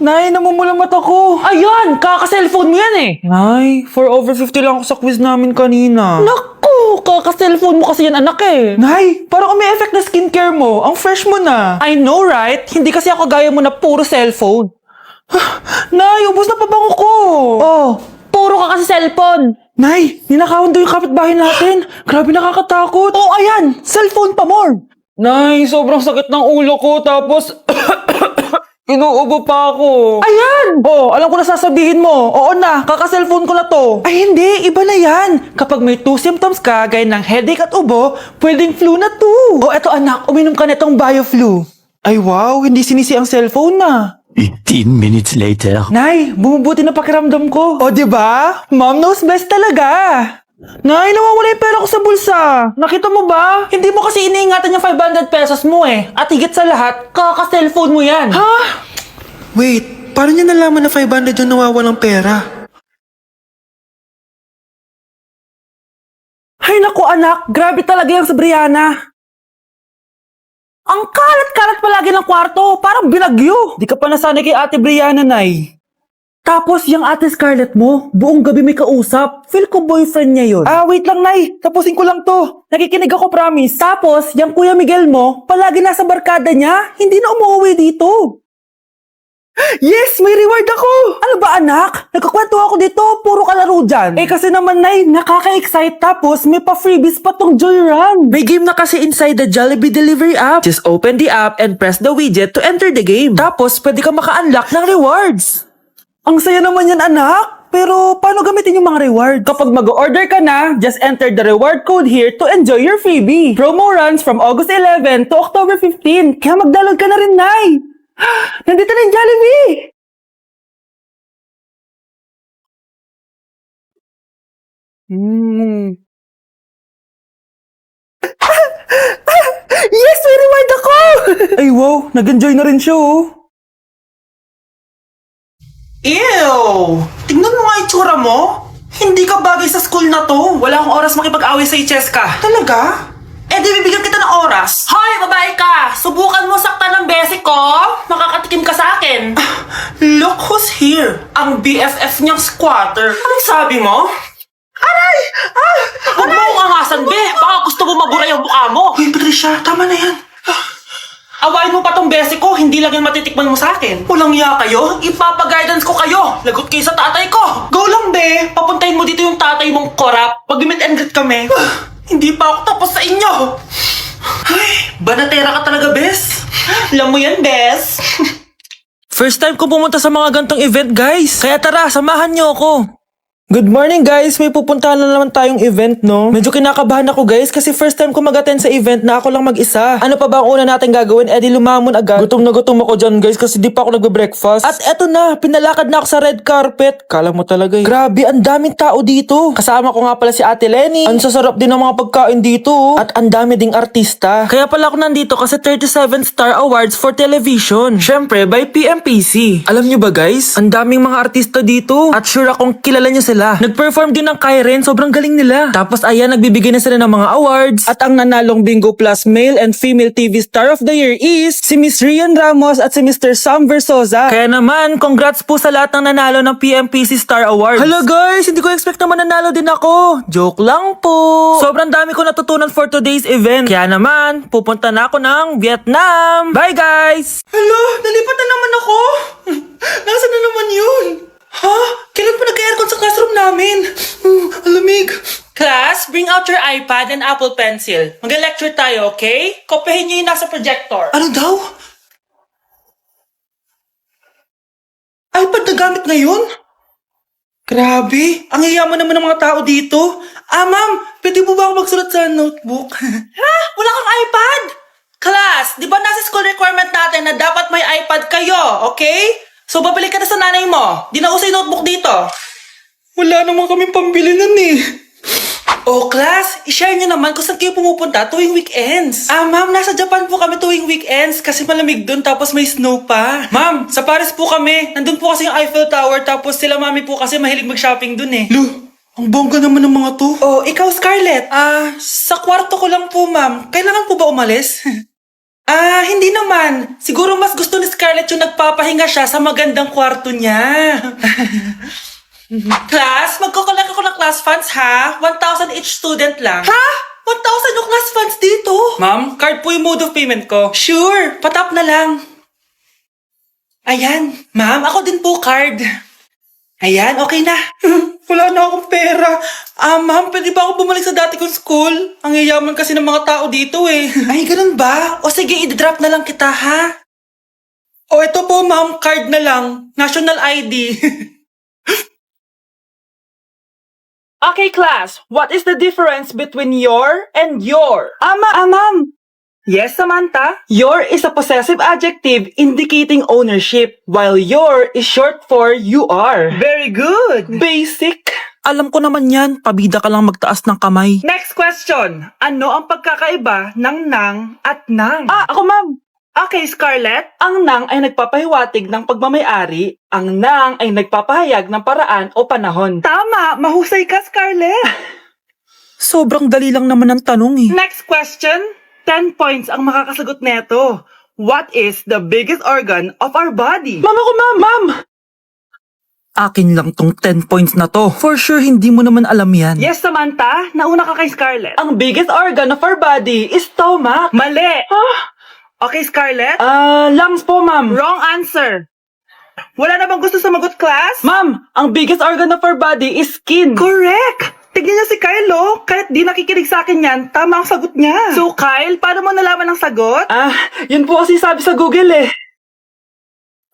Nay, namumula mata ko. Ayan, kaka-cellphone mo yan eh. Nay, for over 50 lang ako sa quiz namin kanina. Naku, kaka-cellphone mo kasi yan anak eh. Nay, parang may effect na skincare mo. Ang fresh mo na. I know right? Hindi kasi ako gaya mo na puro cellphone. Nay, ubos na pabango ko. Oh, puro ka kasi cellphone. Nay, ninakawan daw yung kapitbahay natin. Grabe nakakatakot. Oh, ayan, cellphone pa more. Nay, sobrang sakit ng ulo ko. Tapos, inuubo pa ako. Ayan! Oh, alam ko na sasabihin mo. Oo na, kaka-cellphone ko na to. Ay hindi, iba na yan. Kapag may 2 symptoms ka, gaya ng headache at ubo, pwedeng flu na to. Oh, eto anak, uminom ka na itong BioFlu. Ay wow, hindi sinisi ang cellphone na. 15 minutes later. Nay, bumubuti na pakiramdam ko. O, di ba? Mom knows best talaga. Nay, nawawala yung pera ko sa bulsa. Nakita mo ba? Hindi mo kasi iniingatan yung 500 pesos mo eh. At higit sa lahat, kaka-cellphone mo yan. Ha? Wait, paano niya nalaman na 500 yung nawawalang pera? Ay naku anak, grabe talaga yung sa Brianna. Ang kalat-kalat palagi ng kwarto, parang binagyo. Di ka pa nasanay kay Ate Brianna, Nay. Tapos, yung Ate Scarlett mo, buong gabi may kausap. Feel ko boyfriend niya yun. Ah, wait lang, Nay. Tapusin ko lang to. Nakikinig ako, promise. Tapos, yung Kuya Miguel mo, palagi nasa barkada niya, hindi na umuwi dito. Yes! May reward ako! Ano ba anak? Nagkakwento ako dito, puro kalaro dyan. Eh kasi naman Nay, nakaka-excite tapos may pa-freebies pa tong Joy Run. May game na kasi inside the Jollibee delivery app. Just open the app and press the widget to enter the game. Tapos pwede ka maka-unlock ng rewards. Ang saya naman yan anak. Pero paano gamitin yung mga rewards? Kapag mag-order ka na, just enter the reward code here to enjoy your freebie. Promo runs from August 11 to October 15. Kaya mag-download ka na rin, Nay. Nandito na yung Jollibee! Yes! May reward ako! Ay wow, nag-enjoy na rin siya oh. Ew! Tingnan mo nga itsura mo. Hindi ka bagay sa school na to. Wala akong oras makipag-away sa Cheska. Talaga? Eh di bibigyan kita ng oras. Hoy, babae ka! Subukan mo saktan ng basic ko. Makakatikim ka sa akin. Look who's here. Ang BFF niyang squatter. Anong sabi mo? Aray! Huwag mo akong angasan, be. Baka gusto mo mabura yung mukha mo. Uy, Patricia, tama na yan. Awayin mo pa tong basic ko, hindi lang yung matitikman mo sa akin. Walang iya kayo, ipapa-guidance ko kayo. Lagot kayo sa tatay ko. Go lang, be. Papuntahin mo dito yung tatay mong korap. Mag-meet and greet kami. Hindi pa ako tapos sa inyo. Ay, banatera ka talaga, bes. Alam mo yan, bes. First time ko pumunta sa mga gantong event, guys. Kaya tara, samahan niyo ako. Good morning guys! May pupuntahan na naman tayong event, no? Medyo kinakabahan ako guys kasi first time ko mag-attend sa event na ako lang mag-isa. Ano pa ba ang una natin gagawin? Eh di lumamon agad. Gutom na gutom ako dyan guys kasi di pa ako nagbe-breakfast. At eto na, pinalakad na ako sa red carpet. Kala mo talaga eh. Grabe, ang daming tao dito. Kasama ko nga pala si Ate Lenny. Ang sasarap din ng mga pagkain dito. At ang dami ding artista. Kaya pala ako nandito kasi 37 Star Awards for Television. Syempre, by PMPC. Alam nyo ba guys? Ang daming mga artista dito. At sure akong kilala nyo sila. Nag-perform din ng Kairen, sobrang galing nila. Tapos ayan, nagbibigay na sila ng mga awards. At ang nanalong Bingo Plus Male and Female TV Star of the Year is si Miss Rian Ramos at si Mr. Sam Versosa. Kaya naman, congrats po sa lahat ng nanalo ng PMPC Star Awards. Hello guys, hindi ko expect na mananalo din ako. Joke lang po. Sobrang dami ko natutunan for today's event. Kaya naman, pupunta na ako ng Vietnam. Bye guys! Hello, nalipat na naman ako. Nasaan na naman yun? Ha? Kailan pa nag-aircon sa classroom namin? Alamig. Class, bring out your iPad and Apple Pencil. Mag-lecture tayo, okay? Kopyahin niyo yung nasa projector. Ano daw? iPad na gamit ngayon? Grabe, ang yayaman naman ng mga tao dito. Ah, ma'am, pwede po ba ako magsulat sa notebook? Ha? Wala kang iPad? Class, di ba nasa school requirement natin na dapat may iPad kayo, okay? So, babalik ka na sa nanay mo. Di na uso yung notebook dito. Wala naman kaming pambili nun eh. Oh, class, i-share nyo naman kung saan kayo pumupunta tuwing weekends. Ah, ma'am, nasa Japan po kami tuwing weekends kasi malamig dun tapos may snow pa. Ma'am, sa Paris po kami. Nandun po kasi yung Eiffel Tower tapos sila mami po kasi mahilig mag-shopping dun eh. Lu, ang bongga naman ng mga to. Oh, ikaw Scarlett. Sa kwarto ko lang po, ma'am. Kailangan po ba umalis? Hindi naman. Siguro mas gusto ni Scarlett yung nagpapahinga siya sa magandang kwarto niya. Class, magkukulak ako ng class funds ha? 1,000 each student lang. Ha? 1,000 yung class funds dito? Ma'am, card po yung mode of payment ko. Sure, patap na lang. Ayan, ma'am, ako din po card. Ayan, okay na. Wala na akong pera. Ma'am, pwede ba ako bumalik sa dati kong school? Ang yayaman kasi ng mga tao dito eh. Ay, ganun ba? O sige, i-drop na lang kita, ha? O ito po, ma'am, card na lang. National ID. Okay, class. What is the difference between your and your? Ma'am. Yes, Samantha? Your is a possessive adjective indicating ownership, while your is short for you are. Very good. Basic. Alam ko naman yan. Pabida ka lang magtaas ng kamay. Next question. Ano ang pagkakaiba ng nang at nang? Ako ma'am. Okay, Scarlett. Ang nang ay nagpapahiwatig ng pagmamayari. Ang nang ay nagpapahayag ng paraan o panahon. Tama! Mahusay ka, Scarlett! Sobrang dali lang naman ang tanong eh. Next question. 10 points ang makakasagot neto. What is the biggest organ of our body? Ma'am ako, ma'am! Akin lang tong 10 points na to. For sure, hindi mo naman alam yan. Yes, Samantha. Nauna ka kay Scarlett. Ang biggest organ of our body is stomach. Mali! Okay, Scarlett? Lungs po, ma'am. Wrong answer. Wala na bang gusto sumagot, class? Ma'am, ang biggest organ of our body is skin. Correct! Tignan niya si Kyle, oh. Kahit di nakikinig sa akin yan, tama ang sagot niya. So, Kyle, paano mo nalaman ang sagot? Yun po kasi sabi sa Google, eh.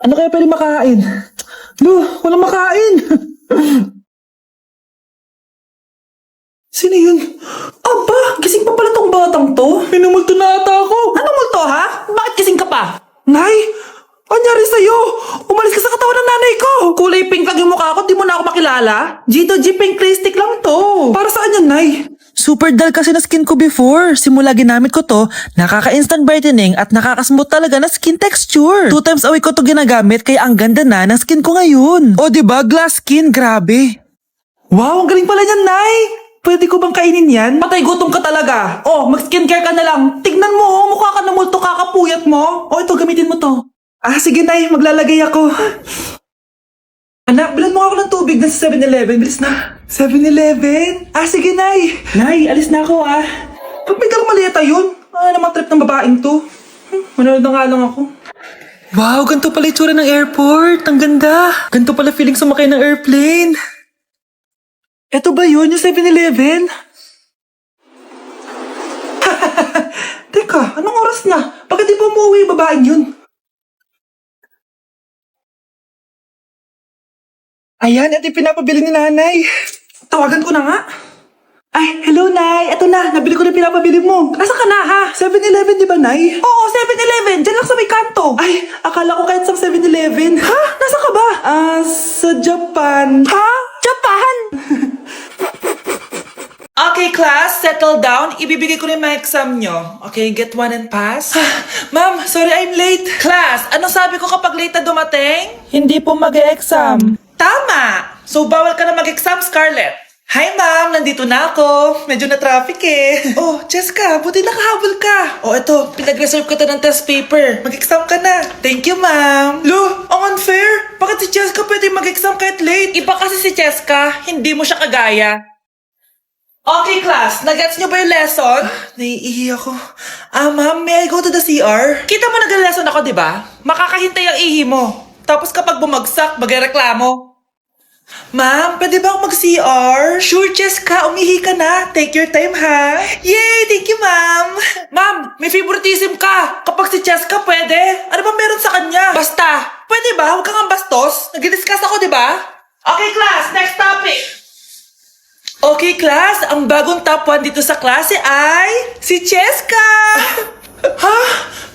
Ano kaya pwede makain? Lo, walang makain. Sino yun? Aba, gising pa pala tong batang to. Minumulto na ata ako. Anong multo, ha? Bakit gising ka pa? Nay, anyari sa'yo? Umalis ka sa katawan ng nanay ko. Kulay pink lang yung mukha ko, di mo na ako makilala. G to G pink clay stick lang to. Para saan yan, Nay? Super dull kasi na skin ko before. Simula ginamit ko to, nakaka-instant brightening at nakaka-smooth talaga na skin texture. 2 times a week ko to ginagamit kaya ang ganda na ng skin ko ngayon. O diba, glass skin, grabe. Wow, ang galing pala niyan, Nay. Pwede ko bang kainin yan? Patay gutom ka talaga. Oh, mag-skincare ka na lang. Tignan mo, oh, mukha ka na multo kakapuyat mo. Oh, ito, gamitin mo to. Sige, Nay, maglalagay ako. Anak, bilan mo ako ng tubig na sa 7-Eleven. Bilis na. 7-Eleven? Sige, Nay. Nay, alis na ako, Ba't may dalang maleta yun? Namang trip ng babaeng to. Manood na nga lang ako. Wow, ganito pala itsura ng airport. Ang ganda. Ganito pala feeling sumakay ng airplane. Eto ba yun, yung 7-Eleven? Teka, anong oras na? Bakit di pa umuwi yung babaeng yun? Ayan, ito yung pinapabili ni nanay. Tawagan ko na nga. Ay, hello, Nay. Eto na, nabili ko na pinapabili mo. Nasaan ka na, ha? 7-Eleven, di ba, Nay? Oo, 7-Eleven. Diyan lang sa may kanto. Ay, akala ko kahit sa 7-Eleven. Ha? Nasaan ka ba? Sa Japan. Ha? Japan? Okay, class, settle down. Ibibigay ko na yung mga exam nyo. Okay, get one and pass. Ma'am, sorry I'm late. Class, ano sabi ko kapag late na dumating? Hindi po mag-e-exam. Tama! So, bawal ka na mag-exam, Scarlett. Hi, ma'am. Nandito na ako. Medyo na-traffic eh. Oh, Jessica, buti nakahabol ka. Oh, eto, pinag-reserve ka ng test paper. Mag-exam ka na. Thank you, ma'am. Lo, ang unfair. Bakit si Jessica pwede mag-exam kahit late? Iba kasi si Jessica, hindi mo siya kagaya. Okay, class. Nagets niyo ba yung lesson? Naiihi ako. Ma'am, may I go to the CR? Kita mo nag-lesson ako, di ba? Makakahintay ang ihi mo. Tapos kapag bumagsak, magreklamo. Ma'am, pwede ba ako mag-CR? Sure, Jessica. Umihi ka na. Take your time, ha? Yay! Thank you, ma'am. Ma'am, may favoritism ka. Kapag si Jessica, pwede. Ano ba meron sa kanya? Basta. Pwede ba? Huwag kang bastos. Nag-discuss ako, di ba? Okay, class. Next topic. Okay, class. Ang bagong top 1 dito sa klase ay si Jessica. Ha?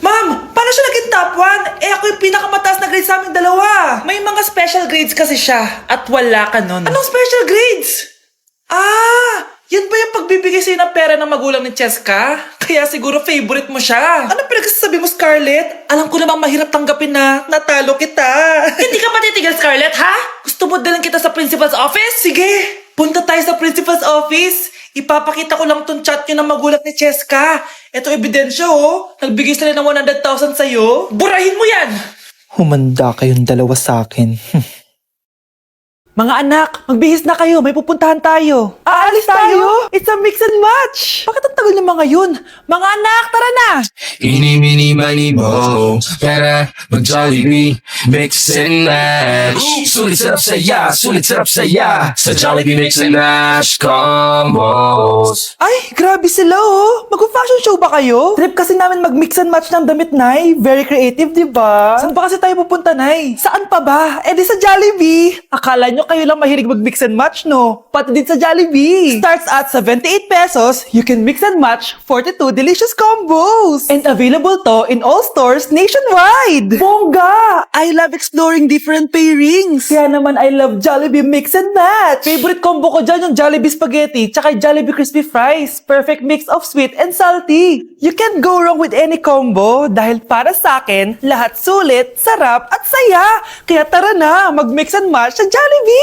Ma'am, paano siya naging top 1? Ako yung pinakamataas na grade sa aming dalawa. May mga special grades kasi siya at wala ka nun. Anong special grades? Yan ba yung pagbibigay sa'yo ng pera ng magulang ni Jessica? Kaya siguro favorite mo siya. Ano pinagsasabi mo, Scarlett? Alam ko namang mahirap tanggapin na natalo kita. Hindi ka patitigil, Scarlett, ha? Gusto mo dalhin kita sa principal's office? Sige, punta tayo sa principal's office. Ipapakita ko lang tong chat nyo ng magulat ni Cheska. Ito ebidensya oh. Nagbigay sila ng 100,000 sa'yo. Burahin mo yan! Humanda kayong dalawa sa akin. Mga anak, magbihis na kayo. May pupuntahan tayo. Aalis tayo? It's a mix and match. Bakit ang tagal ng mga yun? Mga anak, tara na! Eeny, meeny, miny, mo. Tara, mag-Jollibee, mix and match. Sulit sarap saya. Sa Jollibee mix and match combos. Ay, grabe sila oh. Mag-fashion show ba kayo? Trip kasi namin mag-mix and match ng damit, Nay. Very creative, di ba? Saan ba kasi tayo pupunta, Nay? Saan pa ba? Eh di sa Jollibee. Akala nyo kayo lang mahilig mag-mix and match, no? Pati din sa Jollibee. Starts at 78 pesos, you can mix and match 42 delicious combos. And available to in all stores nationwide. Bongga! I love exploring different pairings. Kaya naman I love Jollibee mix and match. Favorite combo ko dyan yung Jollibee spaghetti tsaka Jollibee crispy fries. Perfect mix of sweet and salty. You can't go wrong with any combo dahil para sa akin, lahat sulit, sarap at saya. Kaya tara na, mag-mix and match sa Jollibee.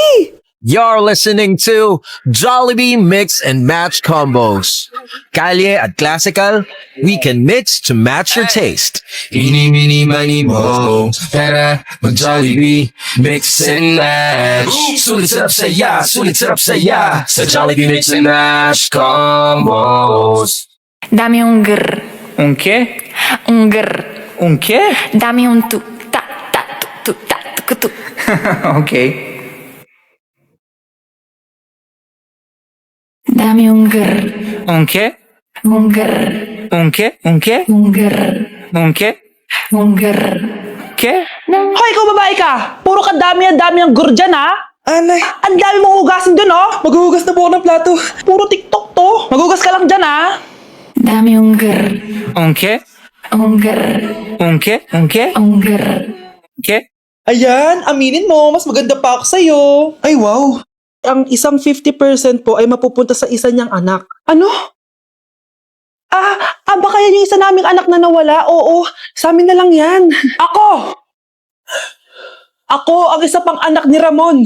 You're listening to Jollibee Mix and Match Combos. Kalye at classical, we can mix to match your taste. Eeny, meeny, miny, mo. Tara, mag-Jollibee, mix and match. Sulit sarap saya. Sa Jollibee mix and match combos. Dame un grr, ¿Un qué? un grr. ¿Un qué? Dame un tu, ta, tu, ta, tu. Ok. Dame un grr, ¿Un qué? un grr, ¿Un qué? ¿Un qué? un grr, ¿Un qué? un grr. ¿Qué? Hoy, ikaw babae ka! Puro ka dami ang gur dyan, ha? Anay, Ang dami mong hugasin dun, oh! maghuhugas na po ako ng plato. Puro TikTok to! Maghugas ka lang dyan, ha? Dame un grr, ¿Un qué? un grr, ¿Un qué? ¿Un qué? un grr. ¿Qué? Ayan, aminin mo, mas maganda pa ako sa'yo. Ay, wow. Ang isang 50% po ay mapupunta sa isa niyang anak. Ano? Baka yan yung isa naming anak na nawala? Oo, sa amin na lang yan. Ako! Ako ang isa pang anak ni Ramon.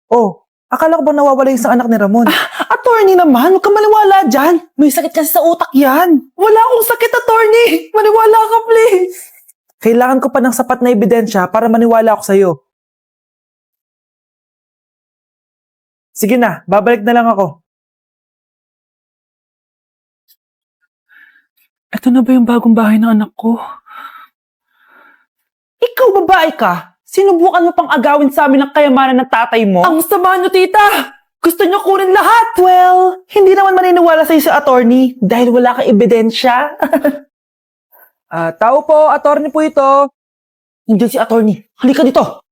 Oh, akala ko ba nawawala yung isang anak ni Ramon? Attorney naman, huwag ka maniwala dyan. May sakit kasi sa utak yan. Wala akong sakit, attorney. Maniwala ka, please. Kailangan ko pa ng sapat na ebidensya para maniwala ako sa'yo. Sige na, babalik na lang ako. Ito na ba yung bagong bahay ng anak ko? Ikaw, babae ka. Sinubukan mo pang agawin sa amin ang kayamanan ng tatay mo? Ang sama nyo, tita! Gusto nyo kunin lahat! Well, hindi naman maniniwala sa'yo si attorney dahil wala kang ebidensya. Tao po, attorney po ito. Nandiyan si attorney. Halika dito.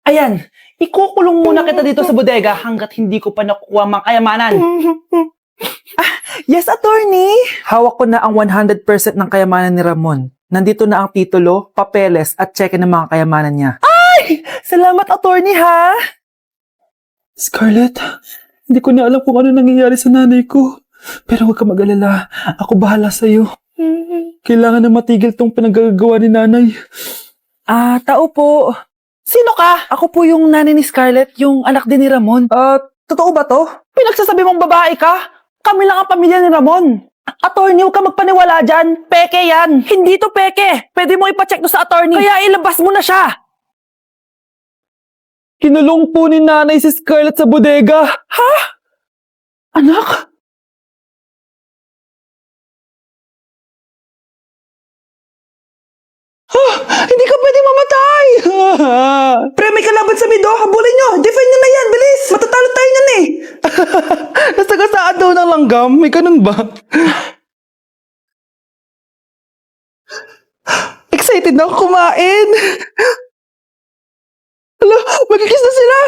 Ayan, ikukulong muna kita dito sa bodega hanggat hindi ko pa nakukuha ang mga kayamanan. Yes, attorney. Hawak ko na ang 100% ng kayamanan ni Ramon. Nandito na ang titulo, papeles at cheque ng mga kayamanan niya. Salamat, attorney, ha? Scarlett, hindi ko na alam kung ano nangyayari sa nanay ko. Pero huwag ka mag-alala. Ako bahala sa'yo. Kailangan na matigil tong pinagagawa ni nanay. Tao po. Sino ka? Ako po yung nanay ni Scarlett, yung anak din ni Ramon. Totoo ba to? Pinagsasabi mong babae ka? Kami lang ang pamilya ni Ramon. Attorney, huwag ka magpaniwala dyan. Peke yan. Hindi to peke. Pwede mo ipacheck to sa attorney. Kaya ilabas mo na siya. Kinulong po ni nanay si Scarlett sa bodega. Ha? Anak? Hindi ka pwedeng mamatay! Pre, may kalaban sa mido. Habulin nyo. Defend nyo na yan. Bilis. Matatalo tayo nyan eh. Nasagasaan daw ng langgam. May ganun ba? Excited na ako kumain. Hala, magkikis na sila.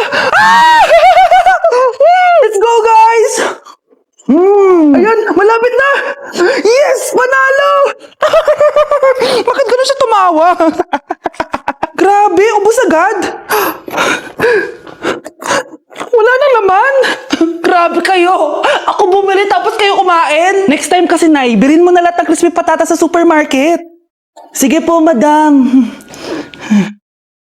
Let's go, guys. Ayan, malapit na. Yes, panalo. Bakit ganun siya tumawa? Grabe, ubos agad. Wala na laman. Grabe kayo. Ako bumili tapos kayo kumain. Next time kasi, Nay, bilhin mo na lahat ng crispy patata sa supermarket. Sige po, madam.